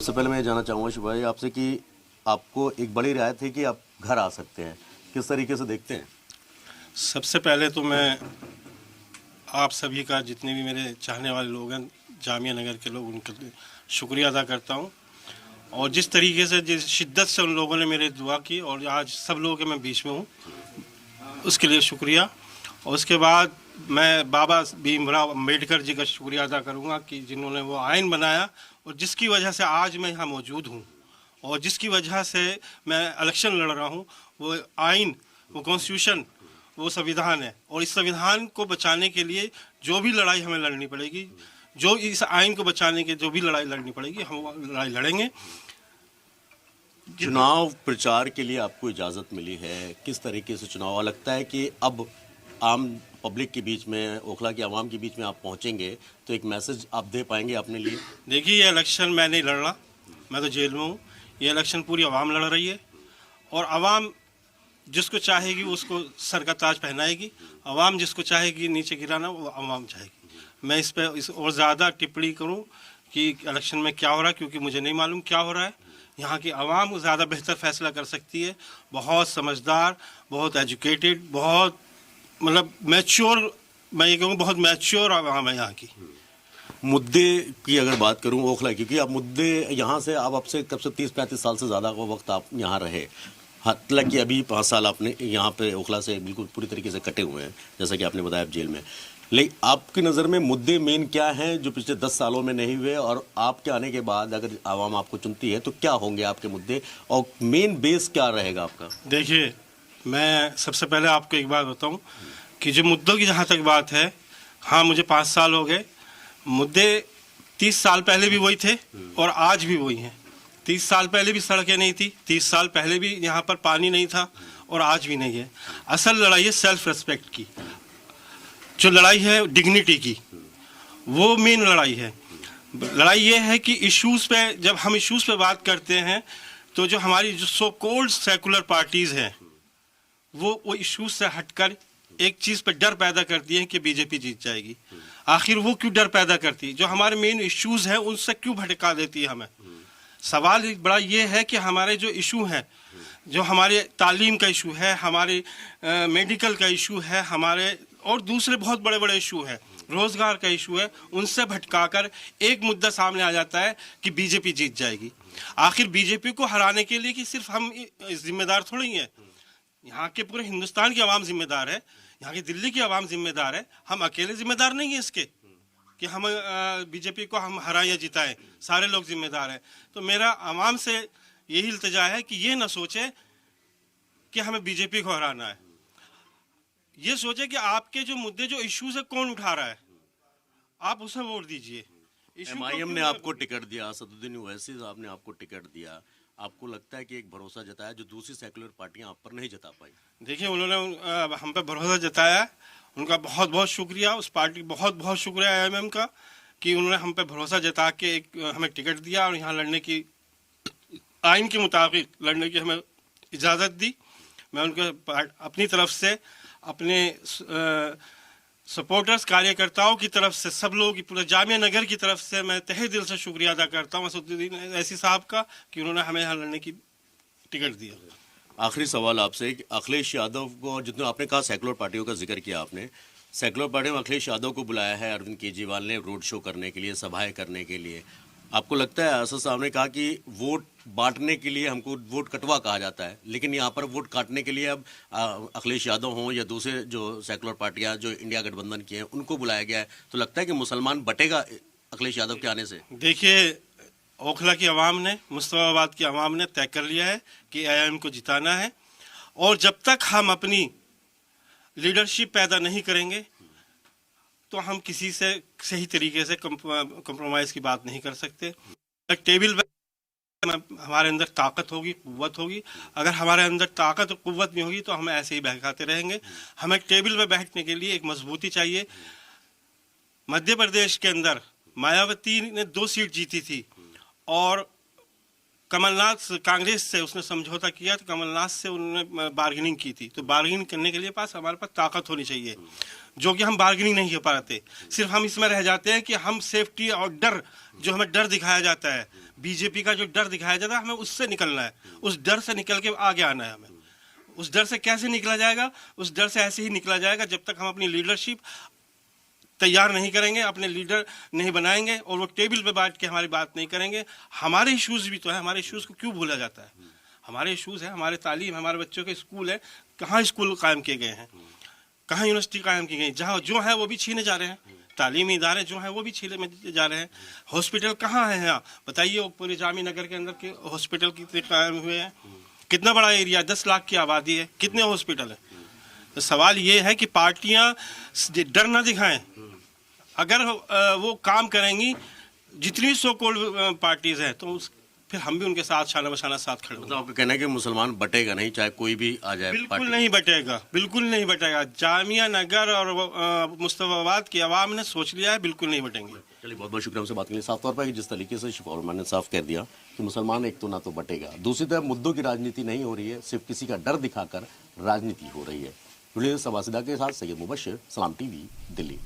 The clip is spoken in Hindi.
सबसे पहले मैं ये जानना चाहूँगा शिव भाई आपसे कि आपको एक बड़ी रियायत है कि आप घर आ सकते हैं, किस तरीके से देखते हैं? सबसे पहले तो मैं आप सभी का, जितने भी मेरे चाहने वाले लोग हैं, जामिया नगर के लोग, उनका शुक्रिया अदा करता हूं। और जिस तरीके से, जिस शिद्दत से उन लोगों ने मेरे दुआ की और आज सब लोगों के मैं बीच में हूं, उसके लिए शुक्रिया। और उसके बाद मैं बाबा भीमराव अम्बेडकर जी का शुक्रिया अदा करूंगा कि जिन्होंने वो आइन बनाया और जिसकी वजह से आज मैं यहाँ मौजूद हूँ और जिसकी वजह से मैं इलेक्शन लड़ रहा हूँ। वो आइन, वो कॉन्स्टिट्यूशन, वो संविधान है और इस संविधान को बचाने के लिए जो भी लड़ाई हमें लड़नी पड़ेगी, जो इस आइन को बचाने के जो भी लड़ाई लड़नी पड़ेगी, हम वो लड़ाई लड़ेंगे। चुनाव प्रचार के लिए आपको इजाज़त मिली है, किस तरीके से चुनाव लगता है कि अब आम पब्लिक के बीच में, ओखला की आवाम के बीच में आप पहुंचेंगे तो एक मैसेज आप दे पाएंगे अपने लिए? देखिए, ये इलेक्शन मैं नहीं लड़ रहा, मैं तो जेल में हूँ। ये इलेक्शन पूरी आवाम लड़ रही है और आवाम जिसको चाहेगी उसको सर का ताज पहनाएगी, आवाम जिसको चाहेगी नीचे गिराना वो आवाम चाहेगी। मैं इस पर और ज़्यादा टिप्पणी करूं कि इलेक्शन में क्या हो रहा है, क्योंकि मुझे नहीं मालूम क्या हो रहा है। यहाँ की आवाम ज़्यादा बेहतर फैसला कर सकती है। बहुत समझदार, बहुत एजुकेटेड, बहुत मतलब मैच्योर, मैं ये कहूँ बहुत मैच्योर आवाम है यहाँ की। मुद्दे की अगर बात करूं ओखला, क्योंकि आप मुद्दे यहाँ से आप अब से कब से 30-35 साल से ज़्यादा का वक्त आप यहाँ रहे, हालांकि अभी 5 साल आपने यहाँ पे ओखला से बिल्कुल पूरी तरीके से कटे हुए हैं, जैसा कि आपने बताया आप जेल में। लेकिन आपकी नज़र में मुद्दे मेन क्या हैं जो पिछले 10 सालों में नहीं हुए, और आपके आने के बाद अगर आवाम आपको चुनती है तो क्या होंगे आपके मुद्दे और मेन बेस क्या रहेगा आपका? देखिए, मैं सबसे पहले आपको एक बात बताऊं कि जो मुद्दों की जहाँ तक बात है, हाँ मुझे 5 साल हो गए। मुद्दे 30 साल पहले भी वही थे और आज भी वही हैं। 30 साल पहले भी सड़कें नहीं थी, 30 साल पहले भी यहाँ पर पानी नहीं था और आज भी नहीं है। असल लड़ाई है सेल्फ रिस्पेक्ट की, जो लड़ाई है डिग्निटी की, वो मेन लड़ाई है। लड़ाई ये है कि इश्यूज पे, जब हम इश्यूज पे बात करते हैं तो जो हमारी जो सो कॉल्ड सेकुलर पार्टीज हैं वो इश्यूज से हटकर एक चीज पे डर पैदा करती है कि बीजेपी जीत जाएगी। आखिर वो क्यों डर पैदा करती है? जो हमारे मेन इश्यूज हैं उनसे क्यों भटका देती है हमें? सवाल एक बड़ा ये है कि हमारे जो इशू हैं, जो हमारे तालीम का इशू है, हमारे मेडिकल का इशू है, हमारे और दूसरे बहुत बड़े बड़े इशू हैं, रोजगार का इशू है, उनसे भटकाकर एक मुद्दा सामने आ जाता है कि बीजेपी जीत जाएगी। आखिर बीजेपी को हराने के लिए कि सिर्फ हम जिम्मेदार थोड़ी हैं, यहाँ के पूरे हिंदुस्तान की आवाम जिम्मेदार है, यहाँ की दिल्ली की आवाम जिम्मेदार है। हम अकेले जिम्मेदार नहीं है इसके कि हम बीजेपी को हम हराएं या जिताएं, सारे लोग जिम्मेदार हैं। तो मेरा आवाम से यही इल्तिजा है कि ये ना सोचे कि हमें बीजेपी को हराना है, ये सोचे कि आपके जो मुद्दे, जो इश्यूज है, कौन उठा रहा है, आप उसे वोट दीजिए। एमआईएम ने आपको टिकट दिया, असदुद्दीन ओवैसी साहब ने आपको टिकट दिया, आपको लगता है कि एक भरोसा जताया जो दूसरी सेकुलर पार्टियां आप पर नहीं जता पाई? देखिए, उन्होंने हम पे भरोसा जताया, उनका बहुत बहुत शुक्रिया। उस पार्टी बहुत बहुत शुक्रिया एमआईएम का कि उन्होंने हम पे भरोसा जता के एक हमें टिकट दिया और यहाँ लड़ने की, आइन के मुताबिक लड़ने की हमें इजाज़त दी। मैं उनके अपनी तरफ से, अपने सपोर्टर्स, कार्यकर्ताओं की तरफ से, सब लोगों की, पूरे जामिया नगर की तरफ से मैं तहे दिल से शुक्रिया अदा करता हूँ असदुद्दीन ओवैसी साहब का कि उन्होंने हमें यहाँ लड़ने की टिकट दिया। आखिरी सवाल आपसे, अखिलेश यादव को, जितने आपने कहा सेकुलर पार्टियों का जिक्र किया आपने, सेकुलर पार्टी में अखिलेश यादव को बुलाया है अरविंद केजरीवाल ने रोड शो करने के लिए, सभाएं करने के लिए। आपको लगता है, असद साहब ने कहा कि वोट बांटने के लिए हमको वोट कटवा कहा जाता है, लेकिन यहाँ पर वोट काटने के लिए अब अखिलेश यादव हों या दूसरे जो सेकुलर पार्टियां जो इंडिया गठबंधन की हैं उनको बुलाया गया है, तो लगता है कि मुसलमान बटेगा अखिलेश यादव के आने से? देखिए, ओखला की आवाम ने, मुस्तफाबाद की आवाम ने तय कर लिया है कि एआईएम को जिताना है और जब तक हम अपनी लीडरशिप पैदा नहीं करेंगे तो हम किसी से सही तरीके से कंप्रोमाइज़ की बात नहीं कर सकते। एक टेबल पे हमारे अंदर ताकत होगी, कुव्वत होगी। अगर हमारे अंदर ताकत और कुव्वत नहीं होगी तो हम ऐसे ही बहकाते रहेंगे। हमें टेबल पे बैठने के लिए एक मजबूती चाहिए। मध्य प्रदेश के अंदर मायावती ने 2 सीट जीती थी और कमलनाथ कांग्रेस से उसने समझौता किया, तो कमलनाथ से उन्होंने बार्गेनिंग की थी। तो बार्गेनिंग करने के लिए हमारे पास ताकत होनी चाहिए, जो कि हम बार्गेनिंग नहीं कर पाते। सिर्फ हम इसमें रह जाते हैं कि हम सेफ्टी और डर, जो हमें डर दिखाया जाता है, बीजेपी का जो डर दिखाया जाता है, हमें उससे निकलना है। उस डर से निकल के आगे आना है हमें। उस डर से कैसे निकला जाएगा? उस डर से ऐसे ही निकला जाएगा जब तक हम अपनी लीडरशिप तैयार नहीं करेंगे, अपने लीडर नहीं बनाएंगे और वो टेबल पे बैठ के हमारी बात नहीं करेंगे। हमारे इश्यूज भी तो है, हमारे इश्यूज को क्यों भूला जाता है? हमारे इश्यूज है, हमारे तालीम, हमारे बच्चों के स्कूल है। कहाँ स्कूल कायम किए गए हैं? कहाँ यूनिवर्सिटी कायम की गई? जहाँ जो है वो भी छीने जा रहे हैं। तालीमी इदारे जो है वो भी छीने में जा रहे हैं। हॉस्पिटल कहाँ है यहाँ बताइए? वो पूरे जामी नगर के अंदर के हॉस्पिटल कितने कायम हुए हैं? कितना बड़ा एरिया, 10 लाख की आबादी है, कितने हॉस्पिटल है? तो सवाल ये है कि पार्टियां डर ना दिखाएं। अगर वो काम करेंगी, जितनी सो कॉल्ड पार्टीज हैं, तो फिर हम भी उनके साथ शाना बशाना साथ खड़े होंगे। मतलब आपका कहना है कि मुसलमान बटेगा नहीं, चाहे कोई भी आ जाए? बिल्कुल नहीं बटेगा, बिल्कुल नहीं बटेगा। जामिया नगर और मुस्तफाबाद की आवाम ने सोच लिया है, बिल्कुल नहीं बटेंगे। चलिए, बहुत बहुत शुक्रिया हमसे बात करने। साफ तौर पर जिस तरीके से शिफाउर रहमान ने साफ कह दिया कि मुसलमान एक तो ना तो बटेगा, दूसरी तरफ मुद्दों की राजनीति नहीं हो रही है, सिर्फ किसी का डर दिखाकर राजनीति हो रही है। जुड़िए सवासिदा के साथ, सैयद मुबश्शिर, सलाम टीवी, दिल्ली।